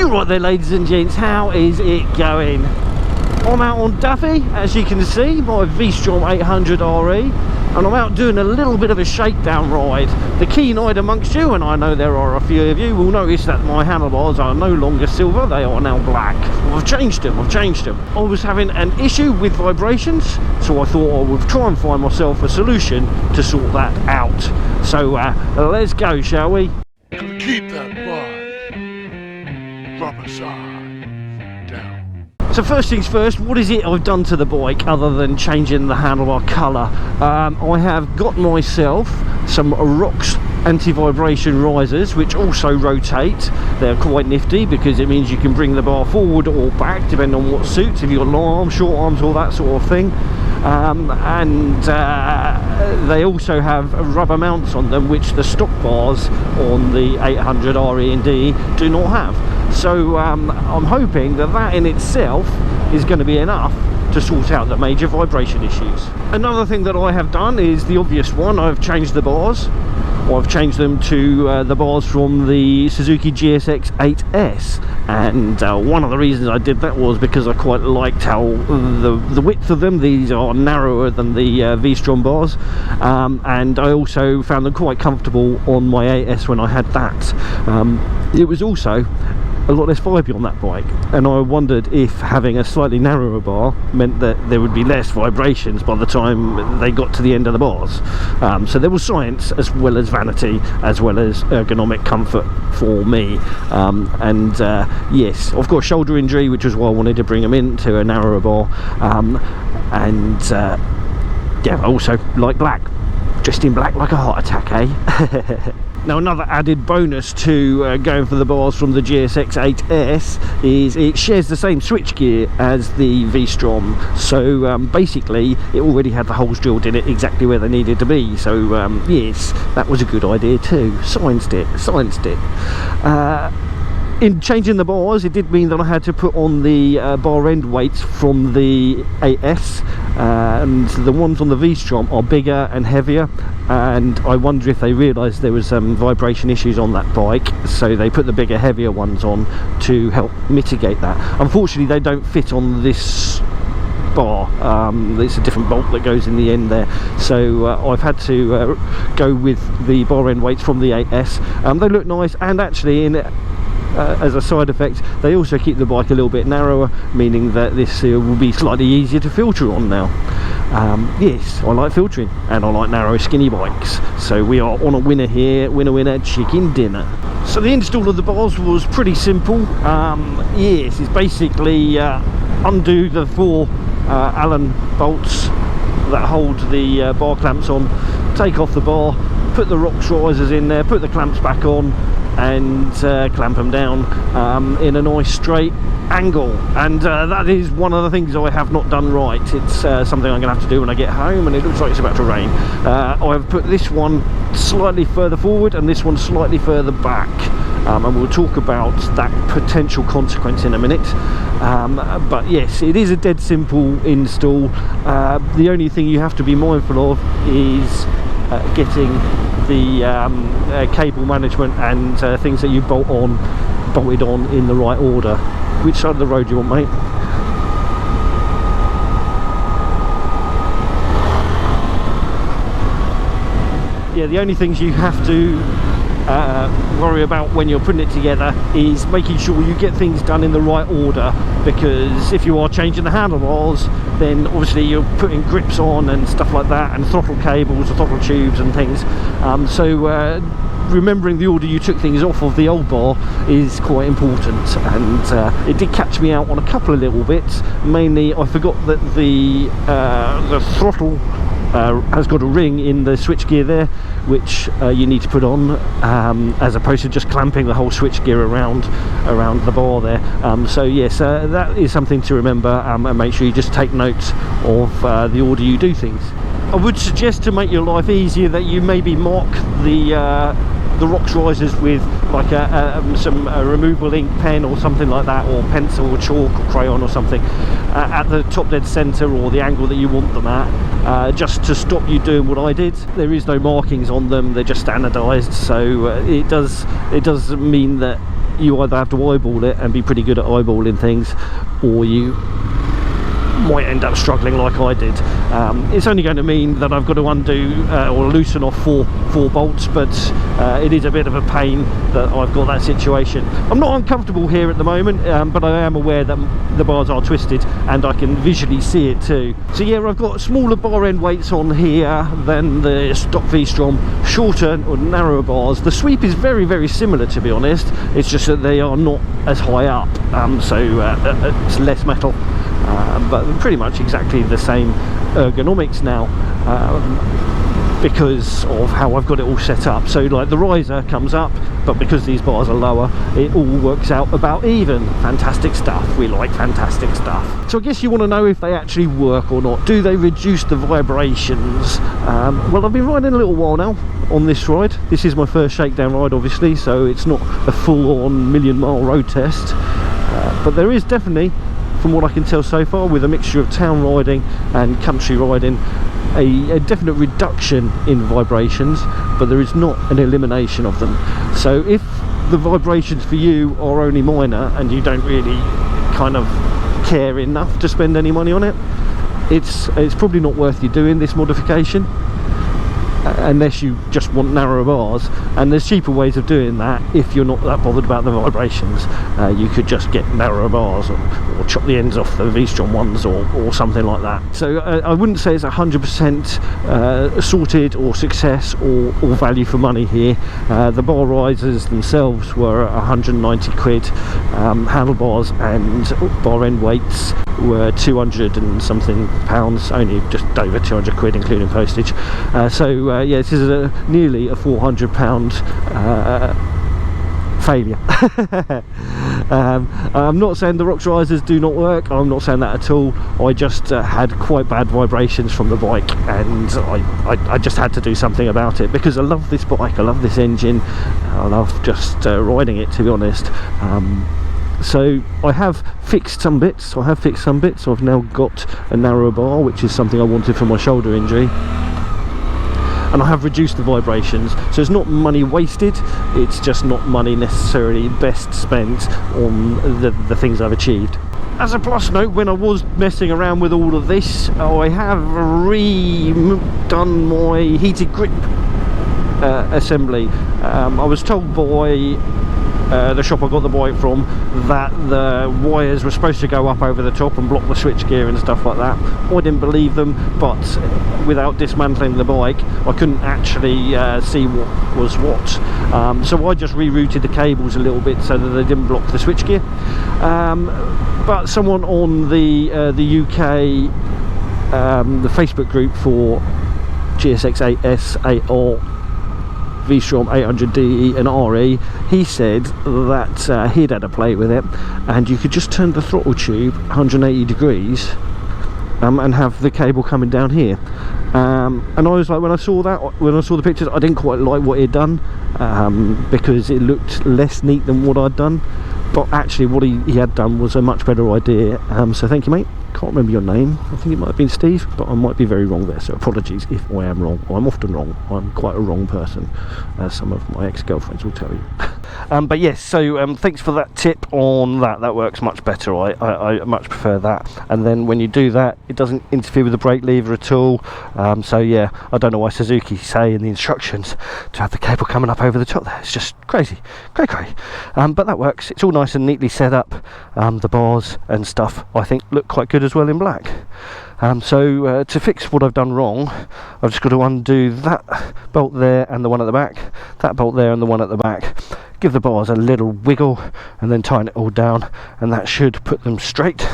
You right there, ladies and gents, how is it going? I'm out on Duffy, as you can see, my V Strom 800 RE, and I'm out doing a little bit of a shakedown ride. The keen-eyed amongst you, and I know there are a few of you, will notice that my handlebars are no longer silver, they are now black. Well, I've changed them. I was having an issue with vibrations, so I thought I would try and find myself a solution to sort that out. So let's go, shall we? Keep that bar. Rubber side down. So first things first, what is it I've done to the bike other than changing the handlebar colour? I have got myself some Rox Anti-Vibration Risers, which also rotate. They're quite nifty because it means you can bring the bar forward or back depending on what suits, if you've got long arms, short arms, all that sort of thing. They also have rubber mounts on them, which the stock bars on the 800 RE and DE do not have. So I'm hoping that that in itself is going to be enough to sort out the major vibration issues. Another thing that I have done is the obvious one. I've changed the bars. I've changed them to the bars from the Suzuki GSX-8S, and one of the reasons I did that was because I quite liked how the width of them. These are narrower than the V Strom bars, and I also found them quite comfortable on my 8S when I had that. It was also a lot less vibey on that bike, and I wondered if having a slightly narrower bar meant that there would be less vibrations by the time they got to the end of the bars. So there was science as well as vanity, as well as ergonomic comfort for me. Yes, I've got a shoulder injury, which is why I wanted to bring them into a narrower bar. Yeah, I also like black, dressed in black like a heart attack, eh? Now, another added bonus to going for the bars from the GSX-8S is it shares the same switchgear as the V Strom. So basically it already had the holes drilled in it exactly where they needed to be. So yes, that was a good idea too. Scienced it. In changing the bars, it did mean that I had to put on the bar end weights from the 8S, and the ones on the V Strom are bigger and heavier, and I wonder if they realised there was some vibration issues on that bike, so they put the bigger, heavier ones on to help mitigate that. Unfortunately, they don't fit on this bar. It's a different bolt that goes in the end there, so I've had to go with the bar end weights from the 8S. They look nice, and actually as a side effect, they also keep the bike a little bit narrower, meaning that this will be slightly easier to filter on now. Yes, I like filtering, and I like narrow, skinny bikes. So we are on a winner here. Winner, chicken dinner. So the install of the bars was pretty simple. Yes, it's basically undo the 4 Allen bolts that hold the bar clamps on, take off the bar, put the Rox risers in there, put the clamps back on, and clamp them down in a nice straight angle. And that is one of the things I have not done right. It's something I'm going to have to do when I get home, and it looks like it's about to rain. I've put this one slightly further forward and this one slightly further back, and we'll talk about that potential consequence in a minute. But yes, it is a dead simple install. The only thing you have to be mindful of is getting the cable management and things that you bolted on in the right order. Which side of the road do you want, mate? Yeah, the only things you have to worry about when you're putting it together is making sure you get things done in the right order, because if you are changing the handlebars, then obviously you're putting grips on and stuff like that, and throttle cables, throttle tubes and things. Remembering the order you took things off of the old bar is quite important, and it did catch me out on a couple of little bits. Mainly I forgot that the throttle has got a ring in the switchgear there, which you need to put on, as opposed to just clamping the whole switchgear around the bar there. So yes, that is something to remember, and make sure you just take notes of the order you do things. I would suggest, to make your life easier, that you maybe mark the Rox risers with like some removable ink pen or something like that, or pencil or chalk or crayon or something, at the top dead center or the angle that you want them at, just to stop you doing what I did. There is no markings on them, they're just standardized, so it does mean that you either have to eyeball it and be pretty good at eyeballing things, or you might end up struggling like I did. It's only going to mean that I've got to undo or loosen off four bolts, but it is a bit of a pain that I've got that situation. I'm not uncomfortable here at the moment, but I am aware that the bars are twisted and I can visually see it too. So yeah, I've got smaller bar end weights on here than the stock V Strom, shorter or narrower bars. The sweep is very, very similar, to be honest. It's just that they are not as high up, so it's less metal. But pretty much exactly the same ergonomics now, because of how I've got it all set up. So like the riser comes up, but because these bars are lower, it all works out about even. Fantastic stuff. We like fantastic stuff. So I guess you want to know if they actually work or not. Do they reduce the vibrations? Well, I've been riding a little while now on this ride. This is my first shakedown ride, obviously, so it's not a full-on million-mile road test, but there is definitely, from what I can tell so far, with a mixture of town riding and country riding, a definite reduction in vibrations, but there is not an elimination of them. So if the vibrations for you are only minor and you don't really kind of care enough to spend any money on it, it's probably not worth you doing this modification, unless you just want narrower bars. And there's cheaper ways of doing that. If you're not that bothered about the vibrations, you could just get narrower bars, or chop the ends off the V Strom ones, or something like that. So I wouldn't say it's 100% sorted or success or value for money here. The bar risers themselves were 190 quid. Handlebars and bar end weights were 200 and something pounds, only just over 200 quid including postage. So yeah, this is nearly a £400 failure. I'm not saying the Rox Risers do not work, I'm not saying that at all. I just had quite bad vibrations from the bike, and I just had to do something about it, because I love this bike, I love this engine, I love just riding it, to be honest. So I have fixed some bits. I've now got a narrower bar, which is something I wanted for my shoulder injury, and I have reduced the vibrations. So it's not money wasted, it's just not money necessarily best spent on the things I've achieved. As a plus note, when I was messing around with all of this, I have redone my heated grip assembly. I was told by the shop I got the bike from that the wires were supposed to go up over the top and block the switchgear and stuff like that. I didn't believe them, but without dismantling the bike I couldn't actually see what was what, so I just rerouted the cables a little bit so that they didn't block the switchgear. But someone on the UK the Facebook group for GSX-8S, 8R, V Strom 800DE and RE, he said that he'd had a play with it, and you could just turn the throttle tube 180 degrees and have the cable coming down here. And I was like, when I saw the pictures, I didn't quite like what he'd done, because it looked less neat than what I'd done. But actually what he had done was a much better idea. So thank you, mate. Can't remember your name. I think it might have been Steve, but I might be very wrong there, so apologies if I am wrong. I'm often wrong. I'm quite a wrong person, as some of my ex-girlfriends will tell you. But yes, so thanks for that tip on that. That works much better. I much prefer that. And then when you do that, it doesn't interfere with the brake lever at all. So yeah, I don't know why Suzuki say in the instructions to have the cable coming up over the top there. It's just crazy, cray. But that works. It's all nice and neatly set up. The bars and stuff, I think, look quite good as well in black. So to fix what I've done wrong, I've just got to undo that bolt there and the one at the back, that bolt there and the one at the back, give the bars a little wiggle, and then tighten it all down, and that should put them straight.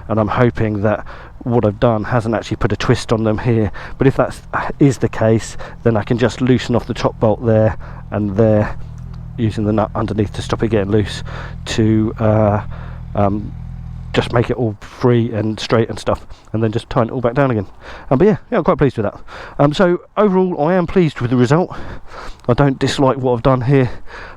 And I'm hoping that what I've done hasn't actually put a twist on them here, but if that is the case, then I can just loosen off the top bolt there and there, using the nut underneath to stop it getting loose, to just make it all free and straight and stuff, and then just tighten it all back down again. But yeah, I'm quite pleased with that. So overall, I am pleased with the result. I don't dislike what I've done here,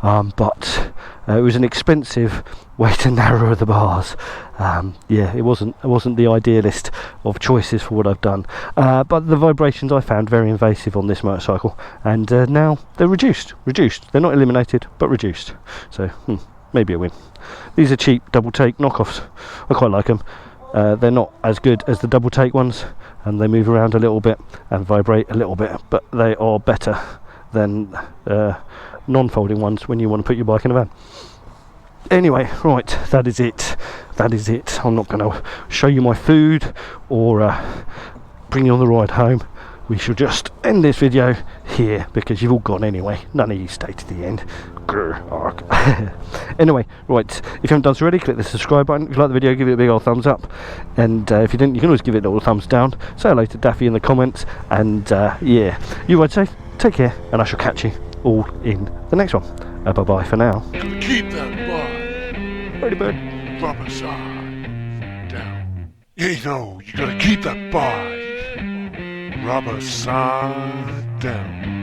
but it was an expensive way to narrow the bars. Yeah, it wasn't the idealist of choices for what I've done, but the vibrations I found very invasive on this motorcycle, and now they're reduced. They're not eliminated, but reduced. So maybe a win. These are cheap Doubletake knockoffs. I quite like them. They're not as good as the Doubletake ones, and they move around a little bit and vibrate a little bit, but they are better than non-folding ones when you want to put your bike in a van. Anyway, right, that is it. I'm not going to show you my food or bring you on the ride home. We shall just end this video here, because you've all gone anyway. None of you stay to the end. Anyway, right, if you haven't done so already, click the subscribe button. If you like the video, give it a big old thumbs up, and if you didn't, you can always give it a little thumbs down. Say hello to Daffy in the comments, and yeah, you would say take care, and I shall catch you all in the next one. Bye bye for now. Keep that bike. Ready, bird. Rubber side down. You know, you gotta keep that bike. Rubber side down.